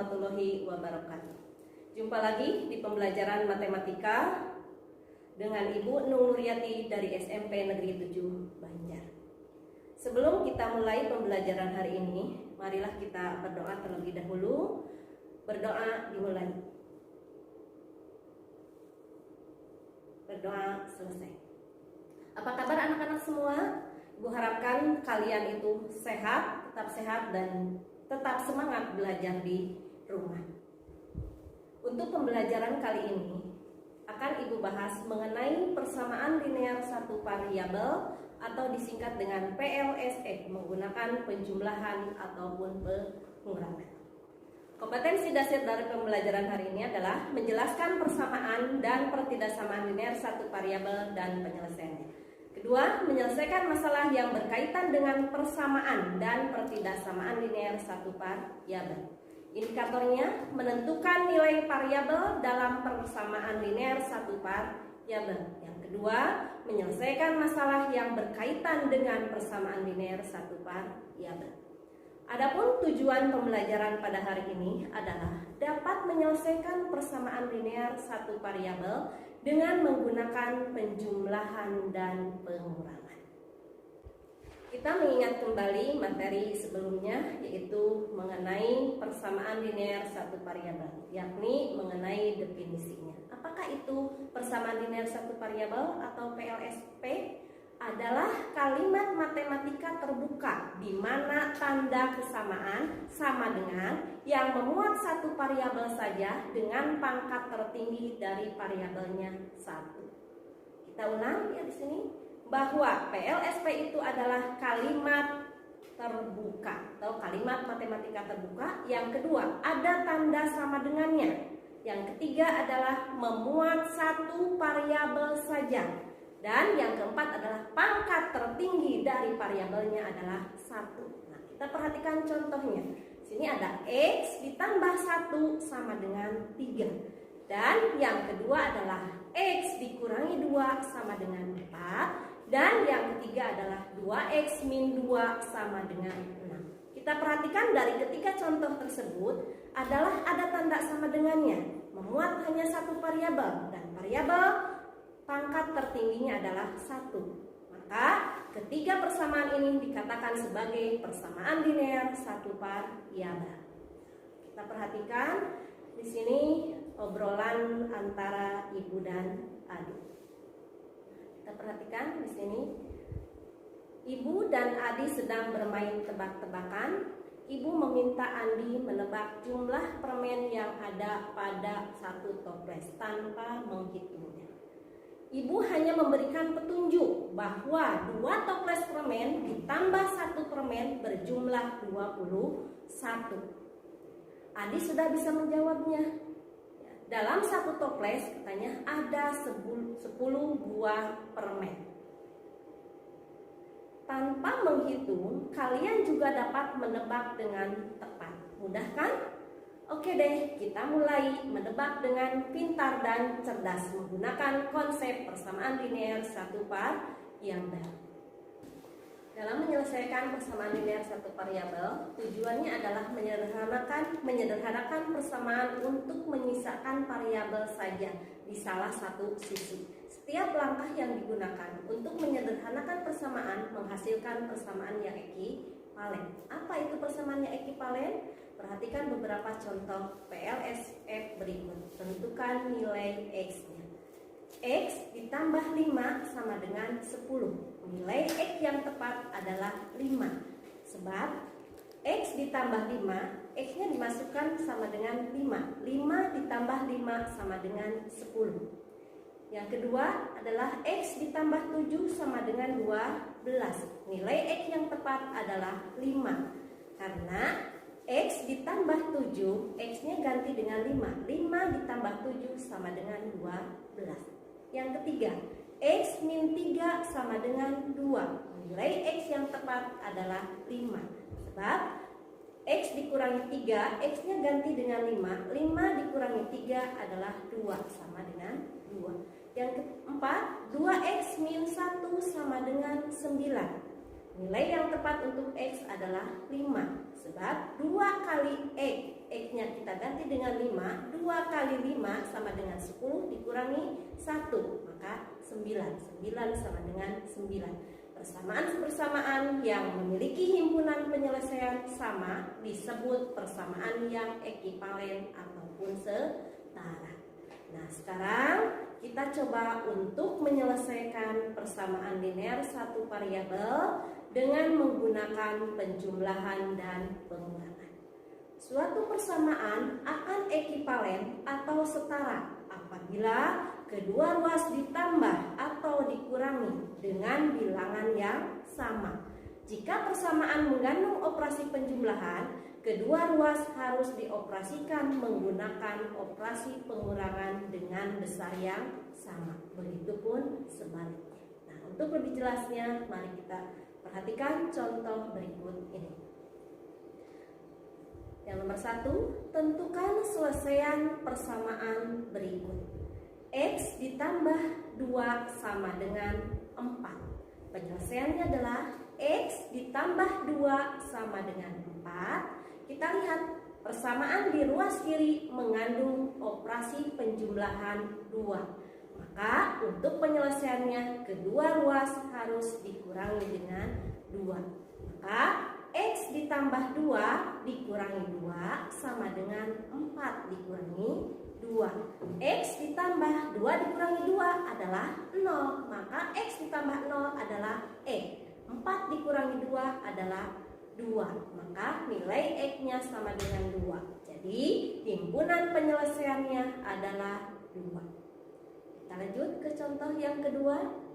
warahmatullahi wabarakatuh. Jumpa lagi di pembelajaran matematika dengan Ibu Nuriyati dari SMP Negeri 7 Banjar. Sebelum kita mulai pembelajaran hari ini, marilah kita berdoa terlebih dahulu. Berdoa dimulai. Berdoa selesai. Apa kabar anak-anak semua? Ibu harapkan kalian itu sehat, dan tetap semangat belajar di rumah. Untuk pembelajaran kali ini akan Ibu bahas mengenai persamaan linear satu variabel atau disingkat dengan PLSF menggunakan penjumlahan ataupun pengurangan. Kompetensi dasar dari pembelajaran hari ini adalah menjelaskan persamaan dan pertidaksamaan linear satu variabel dan penyelesaiannya. Kedua, menyelesaikan masalah yang berkaitan dengan persamaan dan pertidaksamaan linear satu variabel. Indikatornya menentukan nilai variabel dalam persamaan linear satu variabel. Yang kedua, menyelesaikan masalah yang berkaitan dengan persamaan linear satu variabel. Adapun tujuan pembelajaran pada hari ini adalah dapat menyelesaikan persamaan linear satu variabel dengan menggunakan penjumlahan dan pengurangan. Kita mengingat kembali materi sebelumnya, yaitu mengenai persamaan linear satu variabel, yakni mengenai definisinya. Apakah itu persamaan linear satu variabel atau PLSP? Adalah kalimat matematika terbuka di mana tanda kesamaan sama dengan yang memuat satu variabel saja dengan pangkat tertinggi dari variabelnya satu. Kita ulang ya di sini bahwa PLSP itu adalah kalimat terbuka atau kalimat matematika terbuka. Yang kedua, ada tanda sama dengannya. Yang ketiga adalah memuat satu variabel saja. Dan yang keempat adalah pangkat tertinggi dari variabelnya adalah 1. Nah, kita perhatikan contohnya. Sini ada X ditambah 1 sama dengan 3. Dan yang kedua adalah X dikurangi 2 sama dengan 4. Dan yang ketiga adalah 2X min 2 sama dengan 6. Kita perhatikan dari ketiga contoh tersebut adalah ada tanda sama dengannya. Memuat hanya satu variabel dan variabel pangkat tertingginya adalah 1. Maka ketiga persamaan ini dikatakan sebagai persamaan linear satu variabel. Kita perhatikan di sini obrolan antara ibu dan adik. Kita perhatikan di sini ibu dan Adi sedang bermain tebak-tebakan. Ibu meminta Andi menebak jumlah permen yang ada pada satu toples tanpa menghitungnya. Ibu hanya memberikan petunjuk bahwa 2 toples permen ditambah 1 permen berjumlah 21. Adi sudah bisa menjawabnya. Dalam satu toples katanya ada 10 buah permen. Tanpa menghitung, kalian juga dapat menebak dengan tepat. Mudah kan? Oke deh, kita mulai menebak dengan pintar dan cerdas menggunakan konsep persamaan linear satu variabel. Dalam menyelesaikan persamaan linear satu variabel, tujuannya adalah menyederhanakan persamaan untuk menyisakan variabel saja di salah satu sisi. Setiap langkah yang digunakan untuk menyederhanakan persamaan menghasilkan persamaan yang ekivalen. Apa itu persamaan yang ekivalen? Perhatikan beberapa contoh PLSF berikut. Tentukan nilai X-nya. X ditambah 5 sama dengan 10. Nilai X yang tepat adalah 5. Sebab X ditambah 5, X-nya dimasukkan sama dengan 5. 5 ditambah 5 sama dengan 10. Yang kedua adalah X ditambah 7 sama dengan 12. Nilai X yang tepat adalah 5. Karena X ditambah 7, X-nya ganti dengan 5. 5 ditambah 7 sama dengan 12. Yang ketiga, X min 3 sama dengan 2. Nilai X yang tepat adalah 5. Sebab X dikurangi 3, X-nya ganti dengan 5. 5 dikurangi 3 adalah 2 sama dengan 2. Yang keempat, 2X min 1 sama dengan 9. Nilai yang tepat untuk X adalah 5. Sebab 2 kali X, X-nya kita dengan 5, 2 kali 5 sama dengan 10 dikurangi 1, maka 9. 9 sama dengan 9. Persamaan-persamaan yang memiliki himpunan penyelesaian sama disebut persamaan yang ekivalen ataupun setara. Nah, sekarang kita coba untuk menyelesaikan persamaan linear satu variabel dengan menggunakan penjumlahan dan pengurangan. Suatu persamaan akan ekivalen atau setara apabila kedua ruas ditambah atau dikurangi dengan bilangan yang sama. Jika persamaan mengandung operasi penjumlahan, kedua ruas harus dioperasikan menggunakan operasi pengurangan dengan besar yang sama. Begitupun sebaliknya. Nah, untuk lebih jelasnya, mari kita perhatikan contoh berikut ini. Yang nomor 1, tentukan selesaian persamaan berikut. X ditambah 2 sama dengan 4. Penyelesaiannya adalah X ditambah 2 sama dengan 4. Kita lihat persamaan di ruas kiri mengandung operasi penjumlahan 2. Maka untuk penyelesaiannya kedua ruas harus dikurangi dengan 2. Maka X ditambah 2 dikurangi 2 sama dengan 4 dikurangi 2. X ditambah 2 dikurangi 2 adalah 0. Maka X ditambah 0 adalah E. 4 dikurangi 2 adalah 2. Maka nilai X-nya sama dengan 2. Jadi himpunan penyelesaiannya adalah 2. Kita lanjut ke contoh yang kedua.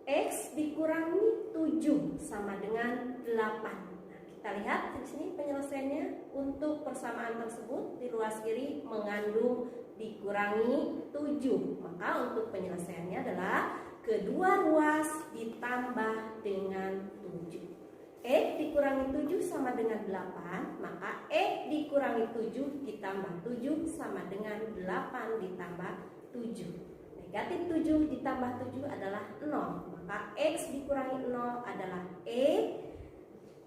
X dikurangi 7 sama dengan 8. Nah, kita lihat di sini penyelesaiannya untuk persamaan tersebut di ruas kiri mengandung dikurangi 7. Maka untuk penyelesaiannya adalah kedua ruas ditambah dengan 7. X dikurangi 7 sama dengan 8, maka X dikurangi 7 ditambah 7 sama dengan 8 ditambah 7. Negatif 7 ditambah 7 adalah 0. Maka X dikurangi 0 adalah E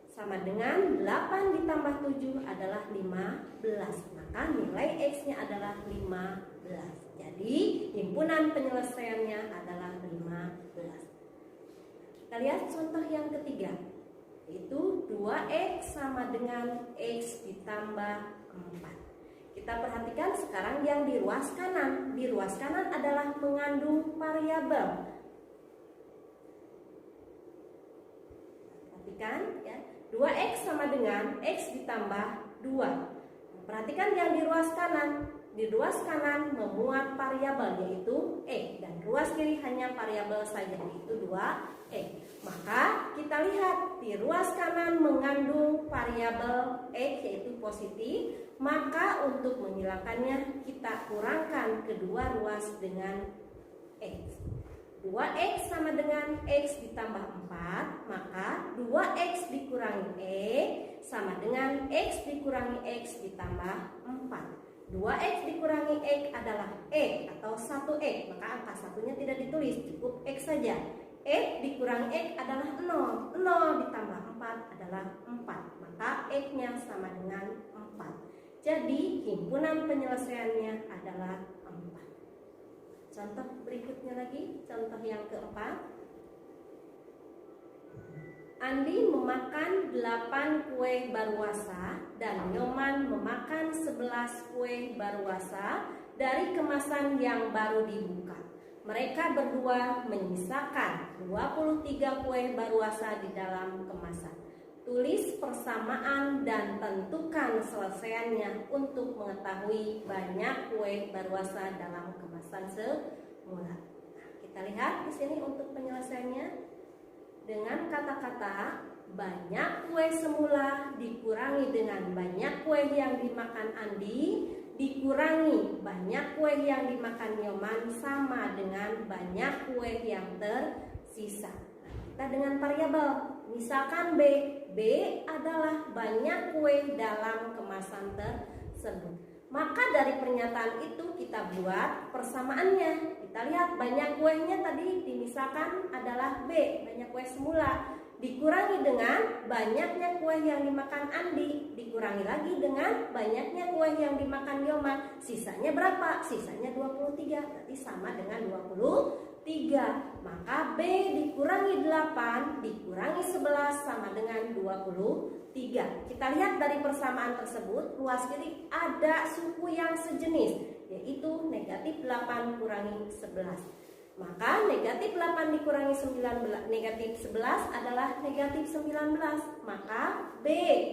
sama dengan 8 ditambah 7 adalah 15. Maka nilai X-nya adalah 15. Jadi himpunan penyelesaiannya adalah 15. Kita lihat contoh yang ketiga. Yaitu 2X sama dengan X ditambah 4. Kita perhatikan sekarang yang di ruas kanan. Di ruas kanan adalah mengandung variabel. Perhatikan ya. 2X sama dengan X ditambah 2. Perhatikan yang di ruas kanan. Di ruas kanan memuat variabel yaitu E. Dan ruas kiri hanya variabel saja yaitu 2E. Maka kita lihat di ruas kanan mengandung variabel X yaitu positif. Maka untuk menghilangkannya kita kurangkan kedua ruas dengan X. 2X sama dengan X ditambah 4. Maka 2X dikurangi E sama dengan X dikurangi X ditambah 4. 2X dikurangi X adalah E atau 1X. Maka angka satunya tidak ditulis, cukup X saja. X dikurangi X adalah 0. 0 ditambah 4 adalah 4. Maka X-nya sama dengan 4. Jadi himpunan penyelesaiannya adalah 4. Contoh berikutnya lagi, contoh yang keempat. Andi memakan 8 kue baruasa dan Nyoman memakan 11 kue baruasa dari kemasan yang baru dibuka. Mereka berdua menyisakan 23 kue baruasa di dalam kemasan. Tulis persamaan dan tentukan selesaiannya untuk mengetahui banyak kue baruasa dalam kemasan semula. Nah, kita lihat di sini untuk penyelesaiannya dengan kata-kata banyak kue semula dikurangi dengan banyak kue yang dimakan Andi dikurangi banyak kue yang dimakan Nyoman sama dengan banyak kue yang tersisa. Nah, kita dengan variabel misalkan B adalah banyak kue dalam kemasan tersebut. Maka dari pernyataan itu kita buat persamaannya. Kita lihat banyak kuenya tadi dimisalkan adalah B, banyak kue semula. dikurangi dengan banyaknya kue yang dimakan Andi, dikurangi lagi dengan banyaknya kue yang dimakan Yoma. Sisanya berapa? Sisanya 23, berarti sama dengan 23. Maka B dikurangi 8 dikurangi 11 sama dengan 23. Kita lihat dari persamaan tersebut, ruas kiri ada suku yang sejenis, yaitu negatif 8 kurangi 11. Maka negatif 8 dikurangi 19, negatif 11 adalah negatif 19. Maka B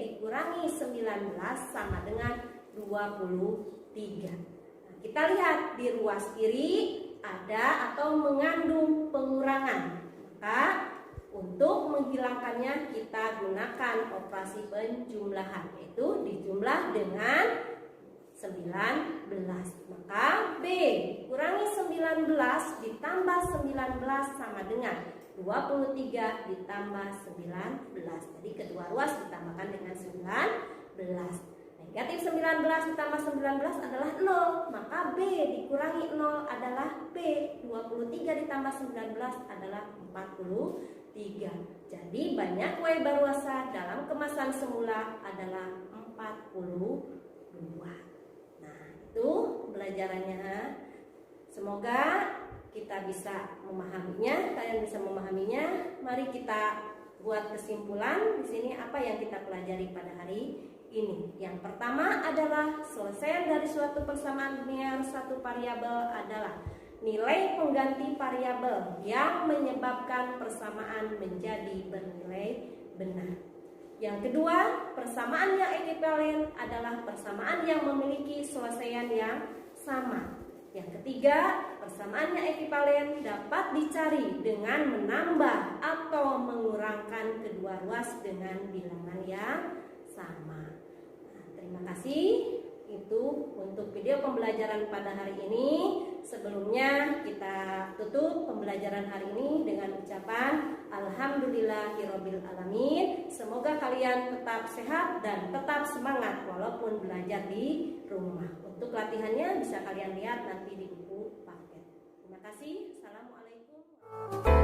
dikurangi 19 sama dengan 23. Nah, kita lihat di ruas kiri ada atau mengandung pengurangan. Maka untuk menghilangkannya kita gunakan operasi penjumlahan, yaitu dijumlah dengan 19. Maka B kurangi 19 ditambah 19 sama dengan 23 ditambah 19. Jadi kedua ruas ditambahkan dengan 19. Negatif 19 ditambah 19 adalah 0. Maka B dikurangi 0 adalah B. 23 ditambah 19 adalah 43. Jadi banyak kue baruasa dalam kemasan semula adalah 42. Itu pembelajarannya. Semoga kita bisa memahaminya, kalian bisa memahaminya. Mari kita buat kesimpulan di sini apa yang kita pelajari pada hari ini. Yang pertama adalah selesai dari suatu persamaan linear satu variabel adalah nilai pengganti variabel yang menyebabkan persamaan menjadi bernilai benar. Yang kedua, persamaan yang ekivalen adalah persamaan yang memiliki selesaian yang sama. Yang ketiga, persamaan yang ekivalen dapat dicari dengan menambah atau mengurangkan kedua ruas dengan bilangan yang sama. Nah, terima kasih. Itu untuk video pembelajaran pada hari ini. Sebelumnya kita tutup pembelajaran hari ini dengan ucapan Alhamdulillahirabbil alamin. Semoga kalian tetap sehat dan tetap semangat walaupun belajar di rumah. Untuk latihannya bisa kalian lihat nanti di buku paket. Terima kasih. Assalamualaikum.